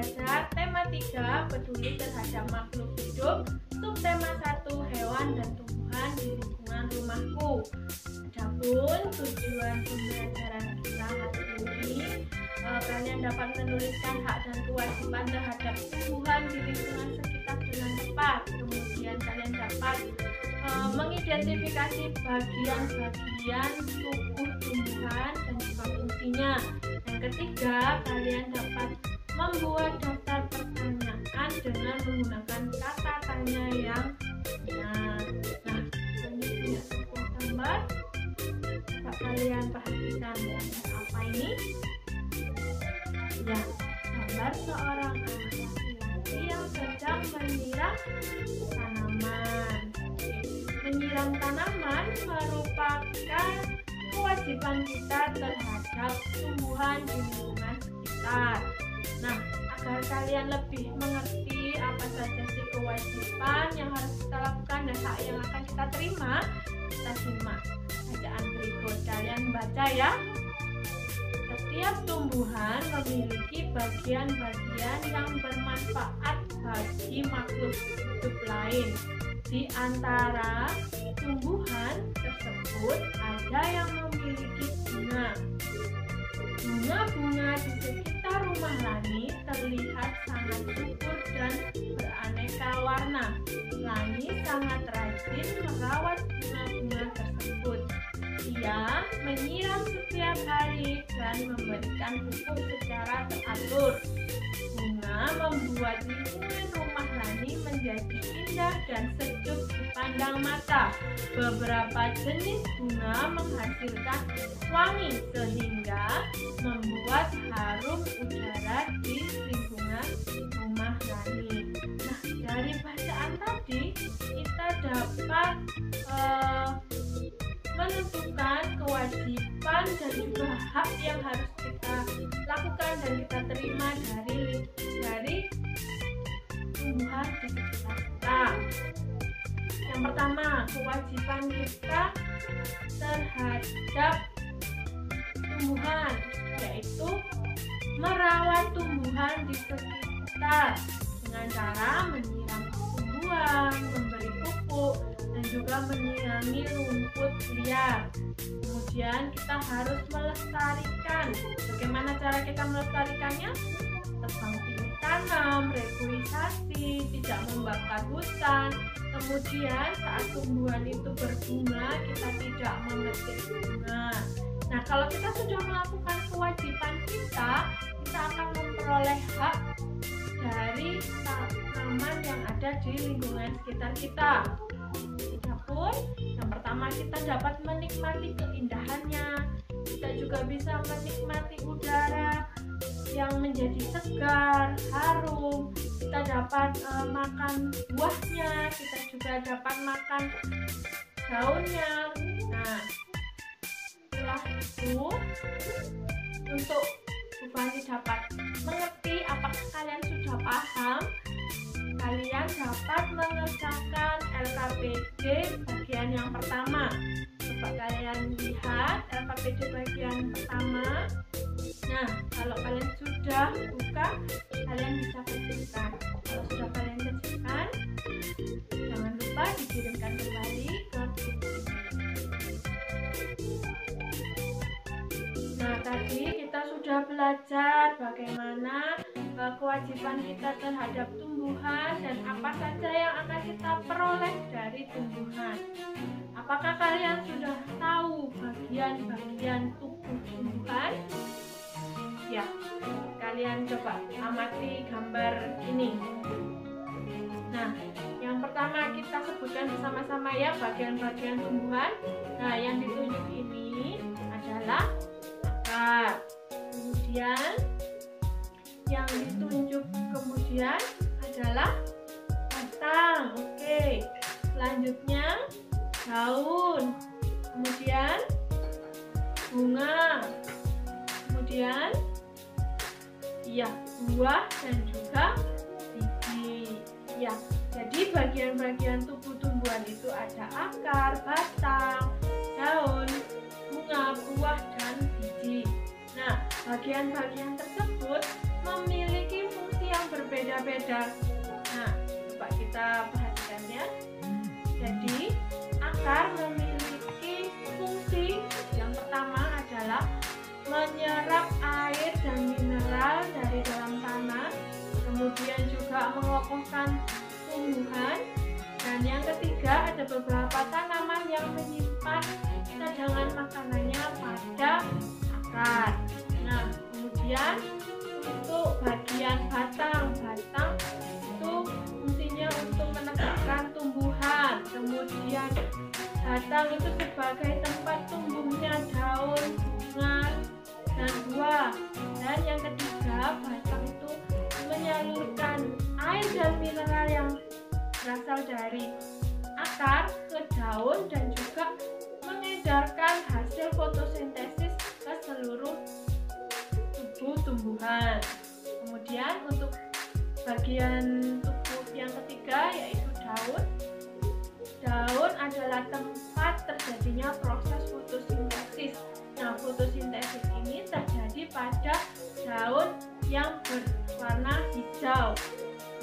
belajar tema 3 peduli terhadap makhluk hidup, subtema 1 hewan dan tumbuhan di lingkungan rumahku. Adapun tujuan pembelajaran kita hari ini, kalian dapat menuliskan hak dan kewajiban terhadap tumbuhan di lingkungan sekitar dengan tepat. Kemudian kalian dapat mengidentifikasi bagian-bagian tubuh tumbuhan dan juga fungsinya. Yang ketiga, kalian dapat membuat daftar pertanyaan dengan menggunakan kata tanya yang benar. Nah, ini punya sebuah gambar. Coba kalian perhatikan gambar apa ini? Ya, gambar seorang anak laki-laki yang sedang menyiram tanaman. Menyiram tanaman merupakan kewajiban kita terhadap tumbuhan di lingkungan sekitar. Nah, agar kalian lebih mengerti apa saja sih kewajiban yang harus kita lakukan dan hak yang akan kita terima, kita simak bacaan berikut. Kalian baca ya. Setiap tumbuhan memiliki bagian-bagian yang bermanfaat bagi makhluk hidup lain. Di antara tumbuhan tersebut ada yang memiliki bunga. Bunga-bunga di sekitar rumah Lani terlihat sangat subur dan beraneka warna. Lani sangat rajin merawat bunga-bunga tersebut. Ia menyiram setiap hari dan memberikan pupuk secara teratur. Bunga membuat lingkungan rumah Lani menjadi indah dan sejuk dipandang mata. Beberapa jenis bunga menghasilkan wangi sehingga membuat harum udara di lingkungan rumah Lani. Nah, dari bacaan tadi kita dapat menentukan kewajiban dan juga hak yang harus kita lakukan dan kita terima dari tumbuhan di sekitar kita. Yang pertama, kewajiban kita terhadap tumbuhan yaitu merawat tumbuhan di sekitar dengan cara menyiram tumbuhan, memberi pupuk, dan juga menyirami rumput liar. Kemudian kita harus melestarikan. Bagaimana cara kita melestarikannya? Tebang pilih tanam, reboisasi, tidak membakar hutan. Kemudian saat tumbuhan itu berbunga, kita tidak memetik bunga. Nah, kalau kita sudah melakukan kewajiban kita akan memperoleh hak dari tanaman yang ada di lingkungan sekitar kita. Adapun yang pertama, kita dapat menikmati keindahannya. Kita juga bisa menikmati udara yang menjadi segar, harum. Kita dapat makan buahnya, kita juga dapat makan daunnya. Nah, setelah itu, untuk Bu Fani dapat mengerti apakah kalian sudah paham, kalian dapat mengerjakan LKPD bagian yang pertama. Coba kalian lihat LKPD bagian pertama. Nah, kalau kalian sudah buka, kalian bisa kerjakan. Kalau sudah kalian kerjakan, jangan lupa dikirimkan kembali ke grup ini. Nah, tadi kita sudah belajar bagaimana kewajiban kita terhadap tumbuhan dan apa saja yang akan kita peroleh dari tumbuhan. Apakah kalian sudah tahu bagian-bagian tubuh tumbuhan? Ya, kalian coba amati gambar ini. Nah, yang pertama kita sebutkan bersama-sama ya bagian-bagian tumbuhan. Nah, yang ditunjuk ini adalah akar. Kemudian yang ditunjuk kemudian adalah batang. Oke. Selanjutnya daun. Kemudian bunga. Kemudian buah dan juga biji. Ya, jadi bagian-bagian tubuh tumbuhan itu ada akar, batang, daun, bunga, buah, dan biji. Nah, bagian-bagian tersebut memiliki fungsi yang berbeda-beda. Nah, coba kita perhatikan ya. Jadi, akar memiliki fungsi yang pertama adalah menyerap air dan mineral dari dalam tanah, kemudian juga mengokohkan tumbuhan, dan yang ketiga ada beberapa tanaman yang menyimpan cadangan makanannya pada akar. Nah, kemudian untuk bagian batang itu fungsinya untuk menegakkan tumbuhan. Kemudian batang itu sebagai tempat tumbuhnya daun, bunga, dan buah. Dan yang ketiga, batang itu menyalurkan air dan mineral yang berasal dari akar ke daun dan juga mengedarkan hasil fotosintesis ke seluruh tubuh tumbuhan. Kemudian untuk bagian tubuh yang ketiga yaitu daun. Daun adalah tempat terjadinya proses fotosintesis. Nah, fotosintesis ini terjadi pada daun yang berwarna hijau.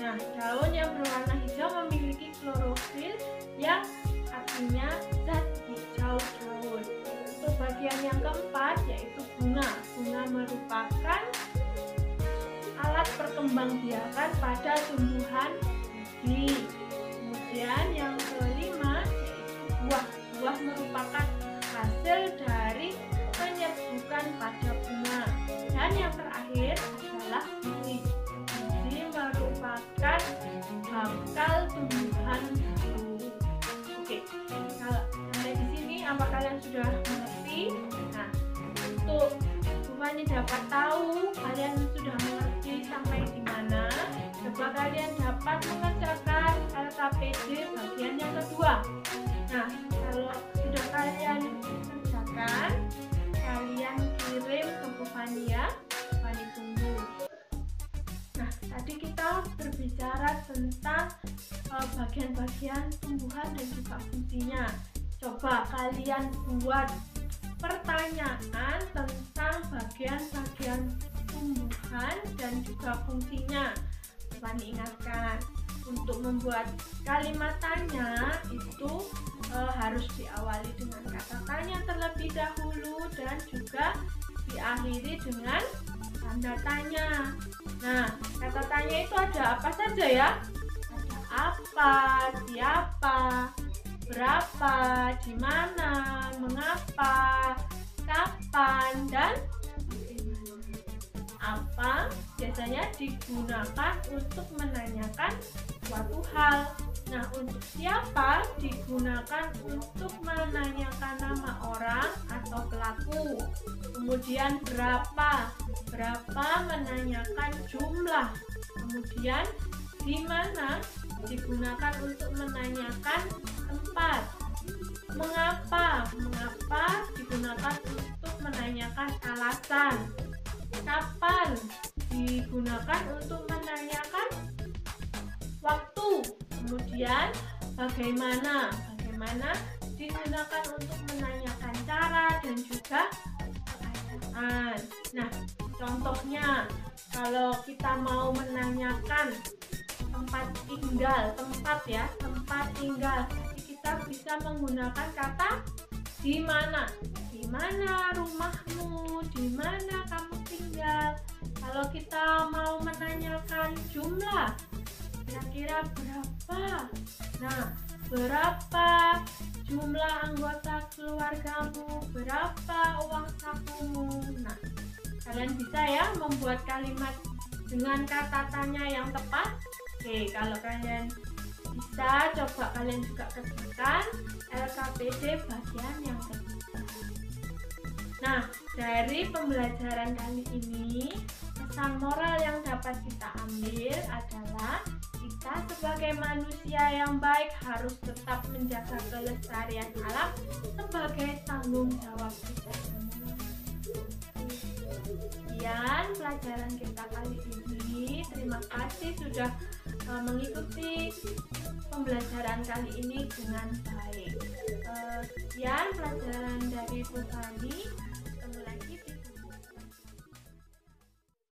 Nah, daun yang berwarna hijau memiliki klorofil yang artinya zat hijau daun. Untuk bagian yang keempat yaitu bunga. Bunga merupakan alat perkembangbiakan pada tumbuhan biji. Kemudian yang kelima yaitu buah. Buah merupakan hasil dari penyerbukan pada bunga. Dan yang terakhir adalah biji. Biji merupakan bakal tumbuhan baru. Oke, kalau sampai di sini apa kalian sudah mengerti? Nah, untuk Fani dapat tahu kalian sudah mengerti sampai di mana. Coba kalian dapat mengerjakan LKPD bagian yang kedua. Nah, kalau sudah kalian kerjakan, kalian kirim ke Bu Fani ya. Fani tunggu. Nah, tadi kita berbicara tentang bagian-bagian tumbuhan dan juga fungsinya. Coba kalian buat pertanyaan tentang bagian-bagian tumbuhan dan juga fungsinya. Fani ingatkan, untuk membuat kalimat tanya itu harus diawali dengan kata tanya terlebih dahulu dan juga diakhiri dengan tanda tanya. Nah, kata tanya itu ada apa saja ya? Ada apa, siapa, berapa, di mana, mengapa, kapan, dan bagaimana. Apa biasanya digunakan untuk menanyakan suatu hal. Nah, untuk siapa digunakan untuk menanyakan nama orang atau pelaku. Kemudian berapa menanyakan jumlah. Kemudian di mana digunakan untuk menanyakan tempat. Mengapa digunakan untuk menanyakan alasan. Kapan digunakan untuk menanyakan waktu. Kemudian bagaimana digunakan untuk menanyakan cara dan juga keadaan. Nah, contohnya kalau kita mau menanyakan tempat tinggal, tempat tinggal, jadi kita bisa menggunakan kata di mana rumahmu, di mana kamu tinggal. Kalau kita mau menanyakan jumlah, kira-kira berapa? Nah, berapa jumlah anggota keluargamu? Berapa uang sakumu? Nah, kalian bisa ya membuat kalimat dengan kata tanya yang tepat. Oke, kalau kalian bisa, coba kalian juga kerjakan LKPD bagian yang ketiga. Nah, dari pembelajaran kali ini, pesan moral yang dapat kita ambil adalah kita sebagai manusia yang baik harus tetap menjaga kelestarian alam sebagai tanggung jawab kita semua. Sekian pelajaran kita kali ini. Terima kasih sudah mengikuti pembelajaran kali ini dengan baik. Sekian pelajaran dari Bu Fani.